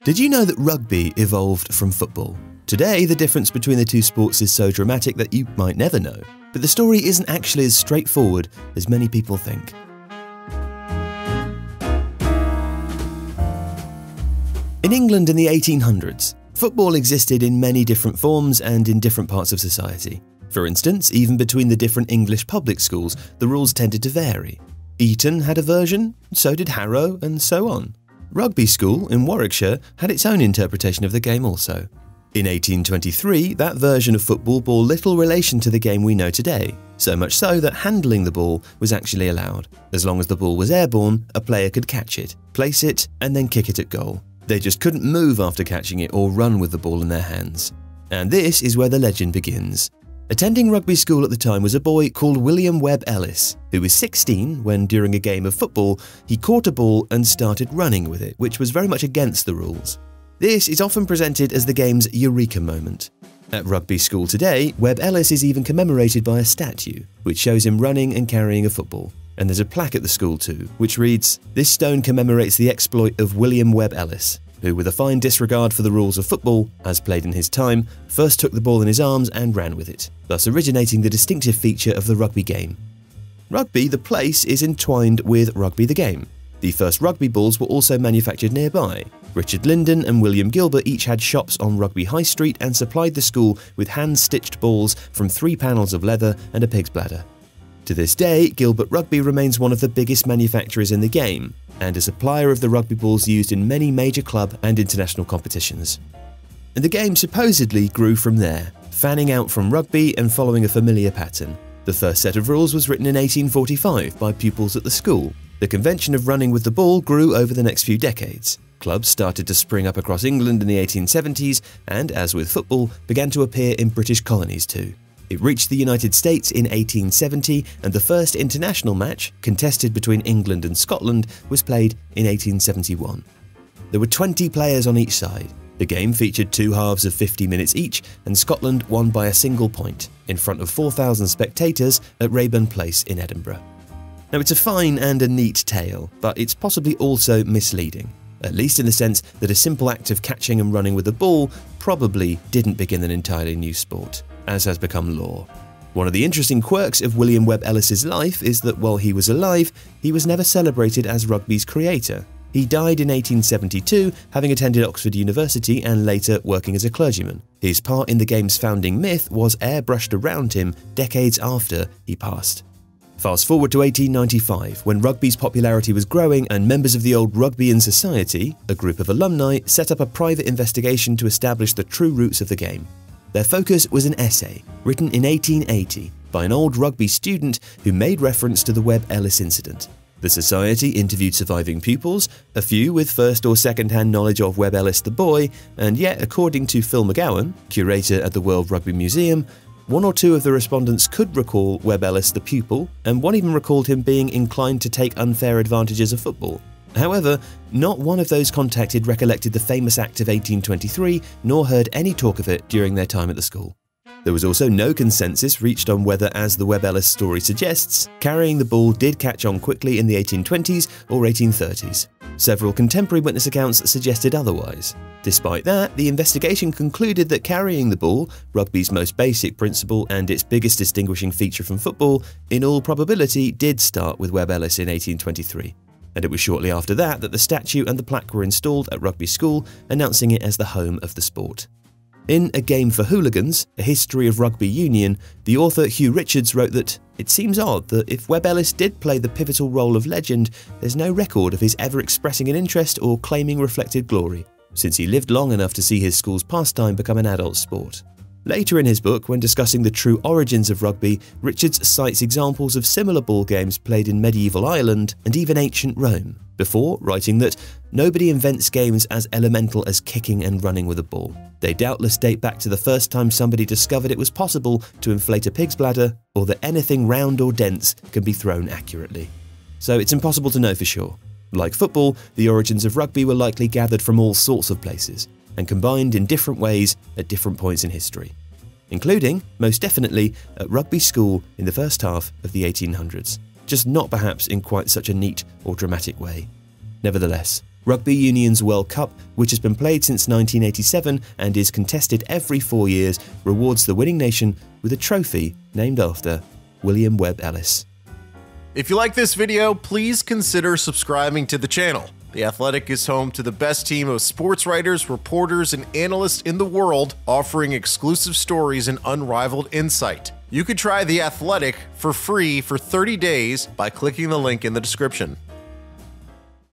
Did you know that rugby evolved from football? Today, the difference between the two sports is so dramatic that you might never know. But the story isn't actually as straightforward as many people think. In England in the 1800s, football existed in many different forms and in different parts of society. For instance, even between the different English public schools, the rules tended to vary. Eton had a version, so did Harrow, and so on. Rugby School in Warwickshire had its own interpretation of the game also. In 1823, that version of football bore little relation to the game we know today, so much so that handling the ball was actually allowed. As long as the ball was airborne, a player could catch it, place it, and then kick it at goal. They just couldn't move after catching it or run with the ball in their hands. And this is where the legend begins. Attending rugby school at the time was a boy called William Webb Ellis, who was 16 when, during a game of football, he caught a ball and started running with it, which was very much against the rules. This is often presented as the game's eureka moment. At rugby school today, Webb Ellis is even commemorated by a statue, which shows him running and carrying a football. And there's a plaque at the school too, which reads, "This stone commemorates the exploit of William Webb Ellis, who, with a fine disregard for the rules of football, as played in his time, first took the ball in his arms and ran with it, thus originating the distinctive feature of the rugby game." Rugby, the place, is entwined with rugby the game. The first rugby balls were also manufactured nearby. Richard Linden and William Gilbert each had shops on Rugby High Street and supplied the school with hand-stitched balls from 3 panels of leather and a pig's bladder. To this day, Gilbert Rugby remains one of the biggest manufacturers in the game, and a supplier of the rugby balls used in many major club and international competitions. And the game supposedly grew from there, fanning out from rugby and following a familiar pattern. The first set of rules was written in 1845 by pupils at the school. The convention of running with the ball grew over the next few decades. Clubs started to spring up across England in the 1870s and, as with football, began to appear in British colonies too. It reached the United States in 1870, and the first international match, contested between England and Scotland, was played in 1871. There were 20 players on each side. The game featured 2 halves of 50 minutes each, and Scotland won by a single point, in front of 4,000 spectators at Rayburn Place in Edinburgh. Now, it's a fine and a neat tale, but it's possibly also misleading, at least in the sense that a simple act of catching and running with a ball probably didn't begin an entirely new sport, as has become law. One of the interesting quirks of William Webb Ellis's life is that while he was alive, he was never celebrated as rugby's creator. He died in 1872, having attended Oxford University and later working as a clergyman. His part in the game's founding myth was airbrushed around him decades after he passed. Fast forward to 1895, when rugby's popularity was growing and members of the old Rugbyian Society, a group of alumni, set up a private investigation to establish the true roots of the game. Their focus was an essay, written in 1880, by an old rugby student who made reference to the Webb Ellis incident. The Society interviewed surviving pupils, a few with first or second-hand knowledge of Webb Ellis the boy, and yet, according to Phil McGowan, curator at the World Rugby Museum, 1 or 2 of the respondents could recall Webb Ellis the pupil, and one even recalled him being inclined to take unfair advantages of football. However, not one of those contacted recollected the famous act of 1823, nor heard any talk of it during their time at the school. There was also no consensus reached on whether, as the Webb Ellis story suggests, carrying the ball did catch on quickly in the 1820s or 1830s. Several contemporary witness accounts suggested otherwise. Despite that, the investigation concluded that carrying the ball, rugby's most basic principle and its biggest distinguishing feature from football, in all probability did start with Webb Ellis in 1823. And it was shortly after that that the statue and the plaque were installed at Rugby School, announcing it as the home of the sport. In A Game for Hooligans, A History of Rugby Union, the author Hugh Richards wrote that it seems odd that if Webb Ellis did play the pivotal role of legend, there's no record of his ever expressing an interest or claiming reflected glory, since he lived long enough to see his school's pastime become an adult sport. Later in his book, when discussing the true origins of rugby, Richards cites examples of similar ball games played in medieval Ireland and even ancient Rome, before writing that nobody invents games as elemental as kicking and running with a ball. They doubtless date back to the first time somebody discovered it was possible to inflate a pig's bladder, or that anything round or dense can be thrown accurately. So it's impossible to know for sure. Like football, the origins of rugby were likely gathered from all sorts of places, and combined in different ways at different points in history, including, most definitely, at Rugby School in the first half of the 1800s, just not perhaps in quite such a neat or dramatic way. Nevertheless, Rugby Union's World Cup, which has been played since 1987 and is contested every 4 years, rewards the winning nation with a trophy named after William Webb Ellis. If you like this video, please consider subscribing to the channel. The Athletic is home to the best team of sports writers, reporters, and analysts in the world, offering exclusive stories and unrivaled insight. You could try The Athletic for free for 30 days by clicking the link in the description.